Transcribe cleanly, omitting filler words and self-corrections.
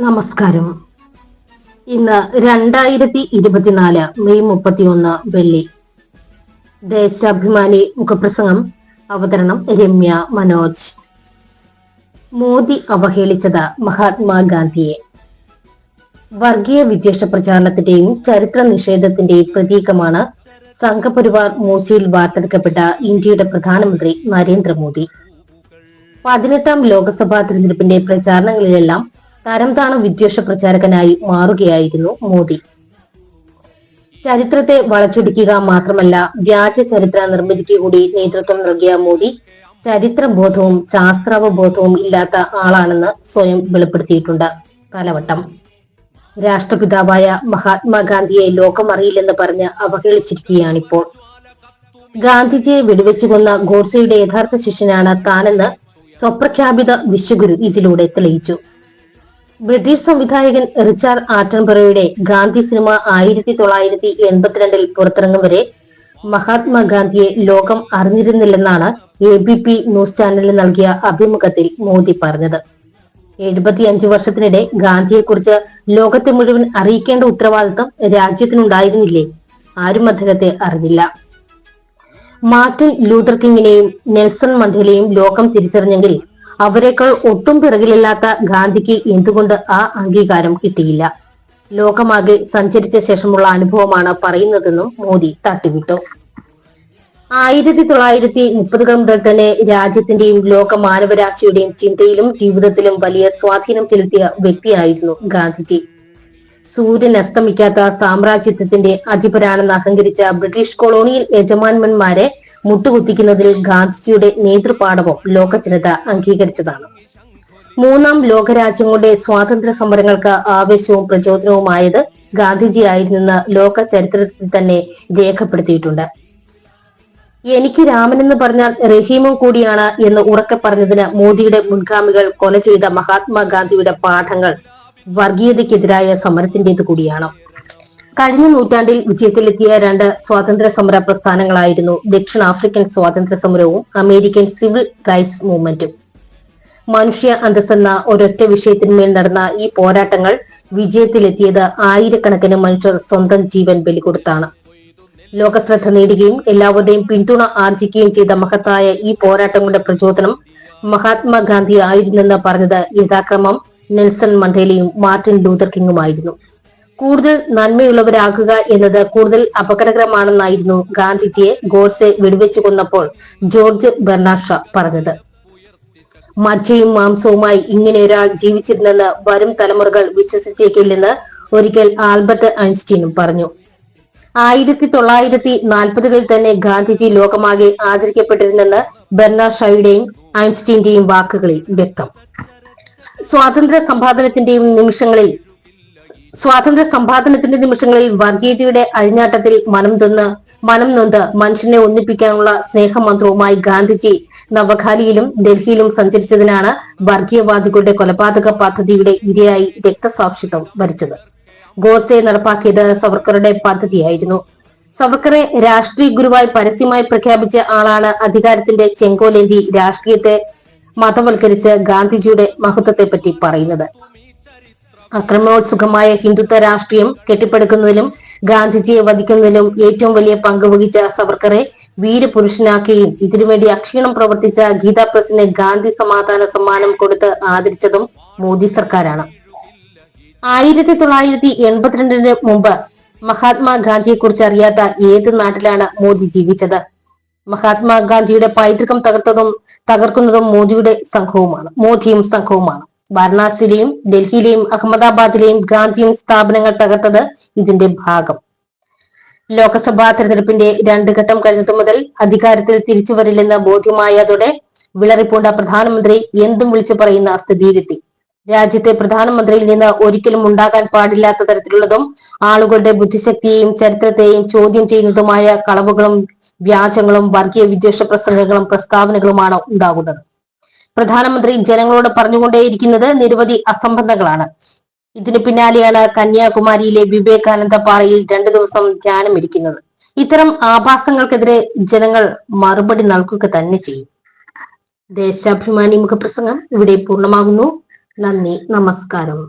നമസ്കാരം. ഇന്ന് 2024 മെയ് 31 വെള്ളി. ദേശാഭിമാനി മുഖപ്രസംഗം. അവതരണം രമ്യ മനോജ്. മോദി അവഹേളിച്ചത് മഹാത്മാഗാന്ധിയെ. വർഗീയ വിദ്വേഷ പ്രചാരണത്തിന്റെയും ചരിത്ര നിഷേധത്തിന്റെയും പ്രതീകമാണ് സംഘപരിവാർ മൂർച്ചയിൽ വാർത്തെടുക്കപ്പെട്ട ഇന്ത്യയുടെ പ്രധാനമന്ത്രി നരേന്ദ്രമോദി. 18ാം ലോക്സഭാ തിരഞ്ഞെടുപ്പിന്റെ പ്രചാരണങ്ങളിലെല്ലാം തരംതാണ വിദ്വേഷ പ്രചാരകനായി മാറുകയായിരുന്നു മോദി. ചരിത്രത്തെ വളച്ചൊടിക്കുക മാത്രമല്ല, വ്യാജ ചരിത്ര നിർമ്മിതിക്ക് കൂടി നേതൃത്വം നൽകിയ മോദി ചരിത്രബോധവും ശാസ്ത്രാവബോധവും ഇല്ലാത്ത ആളാണെന്ന് സ്വയം വെളിപ്പെടുത്തിയിട്ടുണ്ട് പലവട്ടം. രാഷ്ട്രപിതാവായ മഹാത്മാഗാന്ധിയെ ലോകം അറിയില്ലെന്ന് പറഞ്ഞ് അവഹേളിച്ചിരിക്കുകയാണിപ്പോൾ. ഗാന്ധിജിയെ വെടിവെച്ചു കൊന്ന ഗോഡ്സെയുടെ യഥാർത്ഥ ശിഷ്യനാണ് താനെന്ന് സ്വപ്രഖ്യാപിത വിശ്വഗുരു ഇതിലൂടെ തെളിയിച്ചു. ബ്രിട്ടീഷ് സംവിധായകൻ റിച്ചാർഡ് ആറ്റൻബറോയുടെ ഗാന്ധി സിനിമ 1982 പുറത്തിറങ്ങും വരെ മഹാത്മാഗാന്ധിയെ ലോകം അറിഞ്ഞിരുന്നില്ലെന്നാണ് ABP ന്യൂസ് ചാനലിന് നൽകിയ അഭിമുഖത്തിൽ മോദി പറഞ്ഞത്. 75 വർഷത്തിനിടെ ഗാന്ധിയെക്കുറിച്ച് ലോകത്തെ മുഴുവൻ അറിയിക്കേണ്ട ഉത്തരവാദിത്തം രാജ്യത്തിനുണ്ടായിരുന്നില്ലേ? ആരും അദ്ദേഹത്തെ അറിഞ്ഞില്ല. മാർട്ടിൻ ലൂതർ കിങ്ങിനെയും നെൽസൺ മണ്ടേലയെയും ലോകം തിരിച്ചറിഞ്ഞെങ്കിൽ അവരെക്കാൾ ഒട്ടും പിറകിലില്ലാത്ത ഗാന്ധിക്ക് എന്തുകൊണ്ട് ആ അംഗീകാരം കിട്ടിയില്ല? ലോകമാകെ സഞ്ചരിച്ച ശേഷമുള്ള അനുഭവമാണ് പറയുന്നതെന്നും മോദി തട്ടിവിട്ടു. 1930 മുതൽ തന്നെ രാജ്യത്തിന്റെയും ലോക മാനവരാശിയുടെയും ചിന്തയിലും ജീവിതത്തിലും വലിയ സ്വാധീനം ചെലുത്തിയ വ്യക്തിയായിരുന്നു ഗാന്ധിജി. സൂര്യൻ അസ്തമിക്കാത്ത സാമ്രാജ്യത്വത്തിന്റെ അധിപരാണെന്ന് അഹങ്കരിച്ച ബ്രിട്ടീഷ് കൊളോണിയൽ യജമാനന്മാരെ മുട്ടുകുത്തിക്കുന്നതിൽ ഗാന്ധിജിയുടെ നേതൃപാടവം ലോക ജനത അംഗീകരിച്ചതാണ്. 3ാം ലോകരാജ്യങ്ങളുടെ സ്വാതന്ത്ര്യ സമരങ്ങൾക്ക് ആവേശവും പ്രചോദനവുമായത് ഗാന്ധിജി ആയിരുന്നെന്ന് ലോക ചരിത്രത്തിൽ തന്നെ രേഖപ്പെടുത്തിയിട്ടുണ്ട്. എനിക്ക് രാമനെന്ന് പറഞ്ഞാൽ റഹീമും കൂടിയാണ് എന്ന് ഉറക്കെ പറഞ്ഞതിന് മോദിയുടെ മുൻഗാമികൾ കൊല ചെയ്ത മഹാത്മാഗാന്ധിയുടെ പാഠങ്ങൾ വർഗീയതയ്ക്കെതിരായ സമരത്തിന്റേത് കൂടിയാണ്. കഴിഞ്ഞ നൂറ്റാണ്ടിൽ വിജയത്തിലെത്തിയ 2 സ്വാതന്ത്ര്യ സമര പ്രസ്ഥാനങ്ങളായിരുന്നു ദക്ഷിണാഫ്രിക്കൻ സ്വാതന്ത്ര്യ സമരവും അമേരിക്കൻ സിവിൽ റൈറ്റ്സ് മൂവ്മെന്റും. മനുഷ്യ അന്തസ്സെന്ന ഒരൊറ്റ വിഷയത്തിന്മേൽ നടന്ന ഈ പോരാട്ടങ്ങൾ വിജയത്തിലെത്തിയത് ആയിരക്കണക്കിന് മനുഷ്യർ സ്വന്തം ജീവൻ ബലികൊടുത്താണ്. ലോകശ്രദ്ധ നേടുകയും എല്ലാവരുടെയും പിന്തുണ ആർജിക്കുകയും ചെയ്ത മഹത്തായ ഈ പോരാട്ടങ്ങളുടെ പ്രചോദനം മഹാത്മാഗാന്ധി ആയിരുന്നെന്ന് പറഞ്ഞത് യഥാക്രമം നെൽസൺ മണ്ടേലയും മാർട്ടിൻ ലൂതർ കിങ്ങുമായിരുന്നു. കൂടുതൽ നന്മയുള്ളവരാകുക എന്നത് കൂടുതൽ അപകടകരമാണെന്നായിരുന്നു ഗാന്ധിജിയെ ഗോഡ്സെ വെടിവെച്ചു കൊന്നപ്പോൾ ജോർജ് ബെർണാഡ് ഷാ പറഞ്ഞത്. മജ്ജയും മാംസവുമായി ഇങ്ങനെ ഒരാൾ ജീവിച്ചിരുന്നെന്ന് വരും തലമുറകൾ വിശ്വസിച്ചേക്കില്ലെന്ന് ഒരിക്കൽ ആൽബർട്ട് ഐൻസ്റ്റീനും പറഞ്ഞു. 1940കളിൽ തന്നെ ഗാന്ധിജി ലോകമാകെ ആദരിക്കപ്പെട്ടിരുന്നെന്ന് ബെർണാഡ് ഷായുടെയും ഐൻസ്റ്റീന്റെയും വാക്കുകളിൽ വ്യക്തം. സ്വാതന്ത്ര്യ സമ്പാദനത്തിന്റെ നിമിഷങ്ങളിൽ വർഗീയതയുടെ അഴിഞ്ഞാട്ടത്തിൽ മനം നൊന്ത് മനുഷ്യനെ ഒന്നിപ്പിക്കാനുള്ള സ്നേഹമന്ത്രവുമായി ഗാന്ധിജി നവഖാലിയിലും ഡൽഹിയിലും സഞ്ചരിച്ചതിനാണ് വർഗീയവാദികളുടെ കൊലപാതക പദ്ധതിയുടെ ഇരയായി രക്തസാക്ഷിത്വം വരിച്ചത്. ഗോഡ്സെ നടപ്പാക്കിയത് സവർക്കറുടെ പദ്ധതിയായിരുന്നു. സവർക്കറെ രാഷ്ട്രീയ ഗുരുവായി പരസ്യമായി പ്രഖ്യാപിച്ച ആളാണ് അധികാരത്തിന്റെ ചെങ്കോലേന്തി രാഷ്ട്രീയത്തെ മതവൽക്കരിച്ച് ഗാന്ധിജിയുടെ മഹത്വത്തെപ്പറ്റി പറയുന്നത്. ആക്രമണോത്സുകമായ ഹിന്ദുത്വ രാഷ്ട്രീയം കെട്ടിപ്പടുക്കുന്നതിലും ഗാന്ധിജിയെ വധിക്കുന്നതിലും ഏറ്റവും വലിയ പങ്ക് വഹിച്ച സവർക്കറെ വീരപുരുഷനാക്കുകയും ഇതിനുവേണ്ടി അക്ഷീണം പ്രവർത്തിച്ച ഗീതാ പ്രസിന് ഗാന്ധി സമാധാന സമ്മാനം കൊടുത്ത് ആദരിച്ചതും മോദി സർക്കാരാണ്. 1982 മുമ്പ് മഹാത്മാഗാന്ധിയെ കുറിച്ച് അറിയാത്ത ഏത് നാട്ടിലാണ് മോദി ജീവിച്ചത്? മഹാത്മാഗാന്ധിയുടെ പൈതൃകം തകർക്കുന്നതും മോദിയും സംഘവുമാണ്. വാരണാസിയിലെയും ഡൽഹിയിലെയും അഹമ്മദാബാദിലെയും ഗാന്ധിയൻ സ്ഥാപനങ്ങൾ തകർത്തത് ഇതിന്റെ ഭാഗം. ലോക്സഭാ തെരഞ്ഞെടുപ്പിന്റെ 2 ഘട്ടം കഴിഞ്ഞതു മുതൽ അധികാരത്തിൽ തിരിച്ചുവരില്ലെന്ന് ബോധ്യമായതോടെ വിളറിപ്പൂണ്ട പ്രധാനമന്ത്രി എന്തും വിളിച്ചു പറയുന്ന സ്ഥിതിയിലെത്തി. രാജ്യത്തെ പ്രധാനമന്ത്രിയിൽ നിന്ന് ഒരിക്കലും ഉണ്ടാകാൻ പാടില്ലാത്ത തരത്തിലുള്ളതും ആളുകളുടെ ബുദ്ധിശക്തിയെയും ചരിത്രത്തെയും ചോദ്യം ചെയ്യുന്നതുമായ കളവുകളും വ്യാജങ്ങളും വർഗീയ വിദ്വേഷ പ്രസംഗങ്ങളും പ്രസ്താവനകളുമാണ് ഉണ്ടാകുന്നത്. പ്രധാനമന്ത്രി ജനങ്ങളോട് പറഞ്ഞുകൊണ്ടേയിരിക്കുന്നത് നിരവധി അസംബന്ധങ്ങളാണ്. ഇതിനു പിന്നാലെയാണ് കന്യാകുമാരിയിലെ വിവേകാനന്ദ പാറയിൽ 2 ദിവസം ധ്യാനമിരിക്കുന്നത്. ഇത്തരം ആഭാസങ്ങൾക്കെതിരെ ജനങ്ങൾ മറുപടി നൽകുക തന്നെ ചെയ്യും. ദേശാഭിമാനി മുഖപ്രസംഗം ഇവിടെ പൂർണ്ണമാകുന്നു. നന്ദി, നമസ്കാരം.